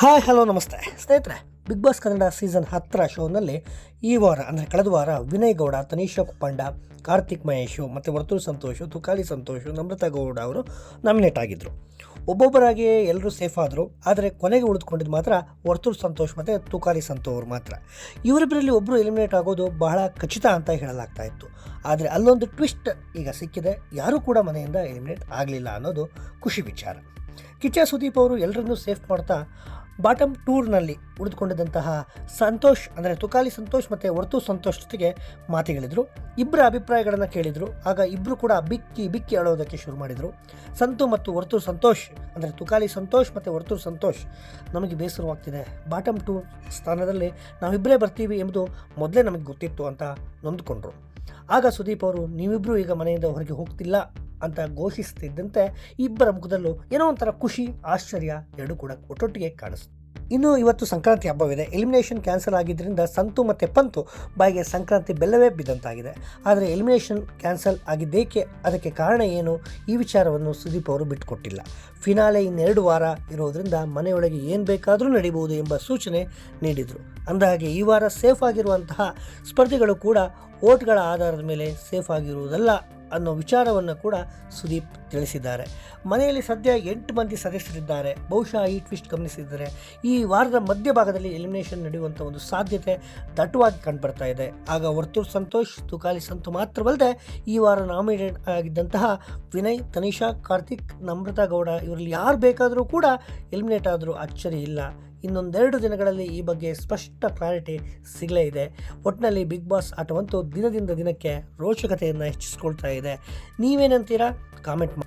Hi hello ನಮಸ್ತೆ ಸ್ನೇಹಿತರೆ. Big boss Kannada season 10 ಶೋನಲ್ಲಿ ಈ ವಾರ ಅಂದರೆ ಕಳೆದ ವಾರ ವಿನಯ್ ಗೌಡ, ತನಿಷಾ ಕುಪ್ಪಂಡ, ಕಾರ್ತಿಕ್ ಮಹೇಶು ಮತ್ತು ವರ್ತೂರು ಸಂತೋಷು, ತುಕಾಲಿ ಸಂತೋಷು, ನಮ್ರತಾ ಗೌಡ ಅವರು ನಾಮಿನೇಟ್ ಆಗಿದ್ದರು. ಒಬ್ಬೊಬ್ಬರಾಗಿ ಎಲ್ಲರೂ ಸೇಫ್ ಆದರು. ಆದರೆ ಕೊನೆಗೆ ಉಳಿದುಕೊಂಡಿದ್ದು ಮಾತ್ರ ವರ್ತೂರು ಸಂತೋಷ್ ಮತ್ತು ತುಕಾಲಿ ಸಂತೋಷ್ ಮಾತ್ರ. ಇವರಿಬ್ಬರಲ್ಲಿ ಒಬ್ಬರು ಎಲಿಮಿನೇಟ್ ಆಗೋದು ಬಹಳ ಖಚಿತ ಅಂತ ಹೇಳಲಾಗ್ತಾ ಇತ್ತು. ಆದರೆ ಅಲ್ಲೊಂದು ಟ್ವಿಸ್ಟ್ ಈಗ ಸಿಕ್ಕಿದೆ. ಯಾರೂ ಕೂಡ ಮನೆಯಿಂದ ಎಲಿಮಿನೇಟ್ ಆಗಲಿಲ್ಲ ಅನ್ನೋದು ಖುಷಿ ವಿಚಾರ. ಕಿಚ್ಚ ಸುದೀಪ್ ಅವರು ಎಲ್ಲರನ್ನೂ ಸೇಫ್ ಮಾಡ್ತಾ ಬಾಟಮ್ ಟೂರ್ನಲ್ಲಿ ಉಳಿದುಕೊಂಡಿದ್ದಂತಹ ಸಂತೋಷ್ ಅಂದರೆ ತುಕಾಲಿ ಸಂತೋಷ್ ಮತ್ತು ವರ್ತೂರು ಸಂತೋಷ್ ಜೊತೆಗೆ ಮಾತುಗಳಿದ್ರು. ಇಬ್ಬರ ಅಭಿಪ್ರಾಯಗಳನ್ನು ಕೇಳಿದರು. ಆಗ ಇಬ್ಬರು ಕೂಡ ಬಿಕ್ಕಿ ಅಳೋದಕ್ಕೆ ಶುರು ಮಾಡಿದರು. ಸಂತು ಮತ್ತು ವರ್ತೂರು ಸಂತೋಷ್ ಅಂದರೆ ತುಕಾಲಿ ಸಂತೋಷ್ ಮತ್ತು ವರ್ತೂರು ಸಂತೋಷ್, ನಮಗೆ ಬೇಸರವಾಗ್ತಿದೆ, ಬಾಟಮ್ ಟೂರ್ ಸ್ಥಾನದಲ್ಲಿ ನಾವಿಬ್ಬರೇ ಬರ್ತೀವಿ ಎಂಬುದು ಮೊದಲೇ ನಮಗೆ ಗೊತ್ತಿತ್ತು ಅಂತ ನೊಂದುಕೊಂಡ್ರು. ಆಗ ಸುದೀಪ್ ಅವರು, ನೀವಿಬ್ಬರು ಈಗ ಮನೆಯಿಂದ ಹೊರಗೆ ಹೋಗ್ತಿಲ್ಲ ಅಂತ ಘೋಷಿಸ್ತಿದ್ದಂತೆ ಇಬ್ಬರ ಮುಖದಲ್ಲೂ ಏನೋ ಒಂಥರ ಖುಷಿ, ಆಶ್ಚರ್ಯ ಎರಡೂ ಕೂಡ ಒಟ್ಟೊಟ್ಟಿಗೆ ಕಾಣಿಸ್ತು. ಇನ್ನು ಇವತ್ತು ಸಂಕ್ರಾಂತಿ ಹಬ್ಬವಿದೆ. ಎಲಿಮಿನೇಷನ್ ಕ್ಯಾನ್ಸಲ್ ಆಗಿದ್ದರಿಂದ ಸಂತು ಮತ್ತು ಪಂತು ಬಾಯಿಗೆ ಸಂಕ್ರಾಂತಿ ಬೆಲ್ಲವೇ ಬಿದ್ದಂತಾಗಿದೆ. ಆದರೆ ಎಲಿಮಿನೇಷನ್ ಕ್ಯಾನ್ಸಲ್ ಆಗಿದ್ದೇಕೆ, ಅದಕ್ಕೆ ಕಾರಣ ಏನು, ಈ ವಿಚಾರವನ್ನು ಸುದೀಪ್ ಅವರು ಬಿಟ್ಟುಕೊಟ್ಟಿಲ್ಲ. ಫಿನಾಲೆ ಇನ್ನೆರಡು ವಾರ ಇರೋದರಿಂದ ಮನೆಯೊಳಗೆ ಏನು ಬೇಕಾದರೂ ನಡೀಬಹುದು ಎಂಬ ಸೂಚನೆ ನೀಡಿದರು. ಅಂದಹಾಗೆ ಈ ವಾರ ಸೇಫ್ ಆಗಿರುವಂತಹ ಸ್ಪರ್ಧಿಗಳು ಕೂಡ ವೋಟ್ಗಳ ಆಧಾರದ ಮೇಲೆ ಸೇಫ್ ಆಗಿರುವುದಲ್ಲ ಅನ್ನೋ ವಿಚಾರವನ್ನು ಕೂಡ ಸುದೀಪ್ ತಿಳಿಸಿದ್ದಾರೆ. ಮನೆಯಲ್ಲಿ ಸದ್ಯ 8 ಮಂದಿ ಸದಸ್ಯರಿದ್ದಾರೆ. ಬಹುಶಃ ಈ ಟ್ವಿಸ್ಟ್ ಗಮನಿಸಿದರೆ ಈ ವಾರದ ಮಧ್ಯಭಾಗದಲ್ಲಿ ಎಲಿಮಿನೇಷನ್ ನಡೆಯುವಂಥ ಒಂದು ಸಾಧ್ಯತೆ ದಟ್ಟವಾಗಿ ಕಂಡುಬರ್ತಾ ಇದೆ. ಆಗ ವರ್ತೂರು ಸಂತೋಷ್, ತುಕಾಲಿ ಸಂತು ಮಾತ್ರವಲ್ಲದೆ ಈ ವಾರ ನಾಮಿನೇಟ್ ಆಗಿದ್ದಂತಹ ವಿನಯ್, ತನಿಷಾ, ಕಾರ್ತಿಕ್, ನಮ್ರತಾ ಗೌಡ ಇವರಲ್ಲಿ ಯಾರು ಬೇಕಾದರೂ ಕೂಡ ಎಲಿಮಿನೇಟ್ ಆದರೂ ಅಚ್ಚರಿ ಇಲ್ಲ. ಇನ್ನೊಂದೆರಡು ದಿನಗಳಲ್ಲಿ ಈ ಬಗ್ಗೆ ಸ್ಪಷ್ಟ ಕ್ಲಾರಿಟಿ ಸಿಗಲೇ ಇದೆ. ಒಟ್ಟಿನಲ್ಲಿ ಬಿಗ್ ಬಾಸ್ ಆಟವಂತೂ ದಿನದಿಂದ ದಿನಕ್ಕೆ ರೋಚಕತೆಯನ್ನು ಹೆಚ್ಚಿಸ್ಕೊಳ್ತಾ ಇದೆ. ನೀವೇನಂತೀರಾ? ಕಾಮೆಂಟ್ ಮಾಡಿ.